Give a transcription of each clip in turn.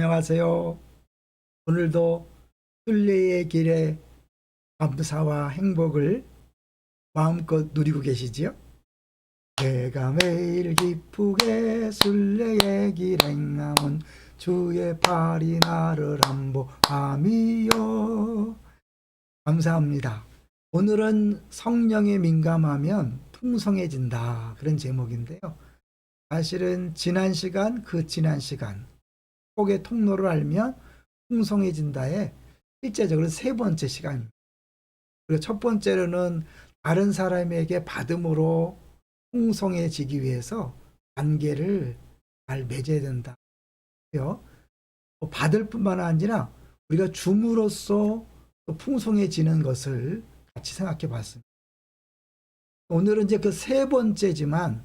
안녕하세요. 오늘도 순례의 길에 감사와 행복을 마음껏 누리고 계시지요? 내가 매일 기쁘게 순례의 길 행함은 주의 팔이 나를 안보함이요. 감사합니다. 오늘은 성령에 민감하면 풍성해진다, 그런 제목인데요. 사실은 지난 시간, 속의 통로를 알면 풍성해진다에 실제적으로 세 번째 시간입니다. 그리고 첫 번째로는 다른 사람에게 받음으로 풍성해지기 위해서 관계를 잘 맺어야 된다. 받을 뿐만 아니라 우리가 줌으로써 또 풍성해지는 것을 같이 생각해 봤습니다. 오늘은 이제 그 세 번째지만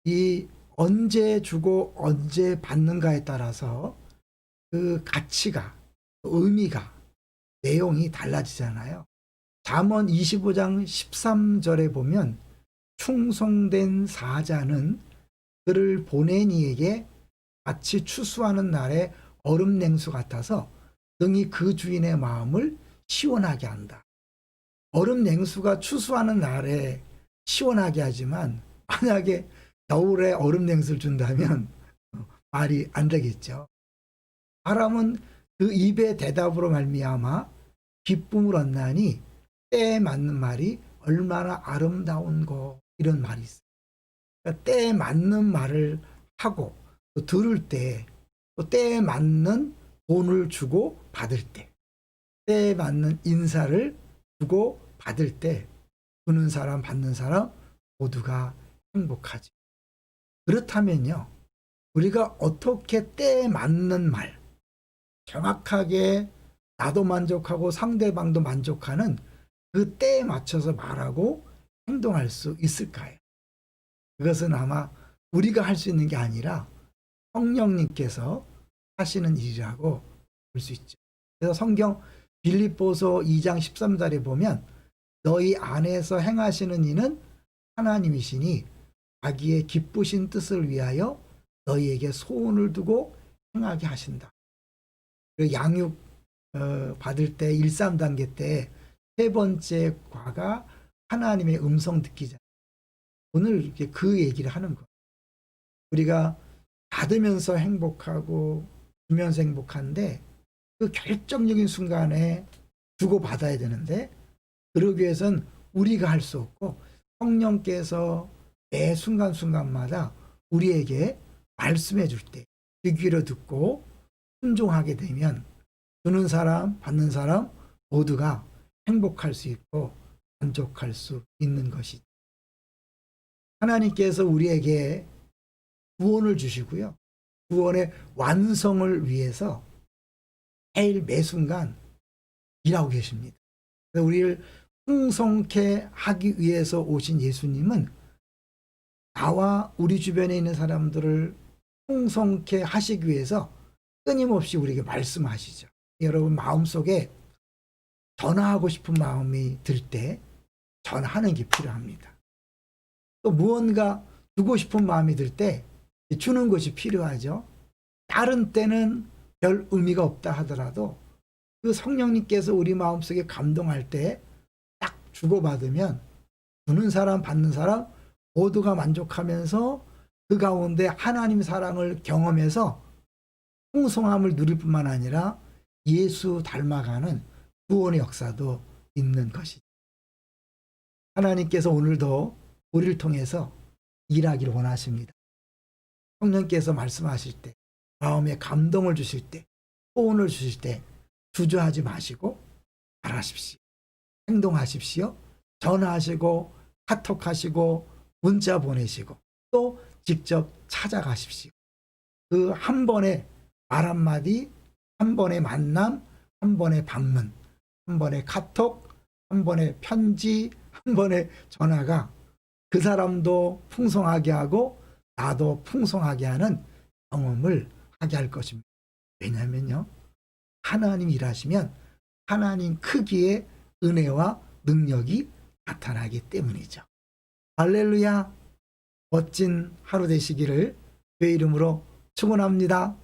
이 언제 주고 언제 받는가에 따라서 그 가치가, 의미가, 내용이 달라지잖아요. 잠언 25장 13절에 보면 충성된 사자는 그를 보낸 이에게 같이 추수하는 날에 얼음 냉수 같아서 능히 그 주인의 마음을 시원하게 한다. 얼음 냉수가 추수하는 날에 시원하게 하지만 만약에 겨울에 얼음 냉수를 준다면 말이 안 되겠죠. 사람은 그 입의 대답으로 말미암아 기쁨을 얻나니 때에 맞는 말이 얼마나 아름다운고, 이런 말이 있어요. 그러니까 때에 맞는 말을 하고 또 들을 때, 또 때에 맞는 돈을 주고 받을 때, 때에 맞는 인사를 주고 받을 때 주는 사람 받는 사람 모두가 행복하죠. 그렇다면요, 우리가 어떻게 때에 맞는 말, 정확하게 나도 만족하고 상대방도 만족하는 그 때에 맞춰서 말하고 행동할 수 있을까요? 그것은 아마 우리가 할 수 있는 게 아니라 성령님께서 하시는 일이라고 볼 수 있죠. 그래서 성경 빌립보서 2장 13절에 보면 너희 안에서 행하시는 이는 하나님이시니 자기의 기쁘신 뜻을 위하여 너희에게 소원을 두고 행하게 하신다. 양육 받을 때 1, 3단계 때 세 번째 과가 하나님의 음성 듣기잖아요. 오늘 그 얘기를 하는 거예요. 우리가 받으면서 행복하고 주면서 행복한데 그 결정적인 순간에 주고받아야 되는데, 그러기 위해서는 우리가 할 수 없고 성령께서 매 순간순간마다 우리에게 말씀해 줄 때 귀 기울여 듣고 순종하게 되면 주는 사람 받는 사람 모두가 행복할 수 있고 만족할 수 있는 것이죠. 하나님께서 우리에게 구원을 주시고요, 구원의 완성을 위해서 매일 매순간 일하고 계십니다. 우리를 풍성케 하기 위해서 오신 예수님은 나와 우리 주변에 있는 사람들을 풍성케 하시기 위해서 끊임없이 우리에게 말씀하시죠. 여러분 마음속에 전하고 싶은 마음이 들 때 전하는 게 필요합니다. 또 무언가 주고 싶은 마음이 들 때 주는 것이 필요하죠. 다른 때는 별 의미가 없다 하더라도 그 성령님께서 우리 마음속에 감동할 때 딱 주고받으면 주는 사람 받는 사람 모두가 만족하면서 그 가운데 하나님 사랑을 경험해서 풍성함을 누릴 뿐만 아니라 예수 닮아가는 구원의 역사도 있는 것이죠. 하나님께서 오늘도 우리를 통해서 일하기를 원하십니다. 성령께서 말씀하실 때, 마음에 감동을 주실 때, 소원을 주실 때 주저하지 마시고 말하십시오. 행동하십시오. 전화하시고 카톡하시고 문자 보내시고 또 직접 찾아가십시오. 그 한 번의 말 한마디, 한 번의 만남, 한 번의 방문, 한 번의 카톡, 한 번의 편지, 한 번의 전화가 그 사람도 풍성하게 하고 나도 풍성하게 하는 경험을 하게 할 것입니다. 왜냐하면요, 하나님 일하시면 하나님 크기의 은혜와 능력이 나타나기 때문이죠. 할렐루야. 멋진 하루 되시기를 주의 이름으로 축원합니다.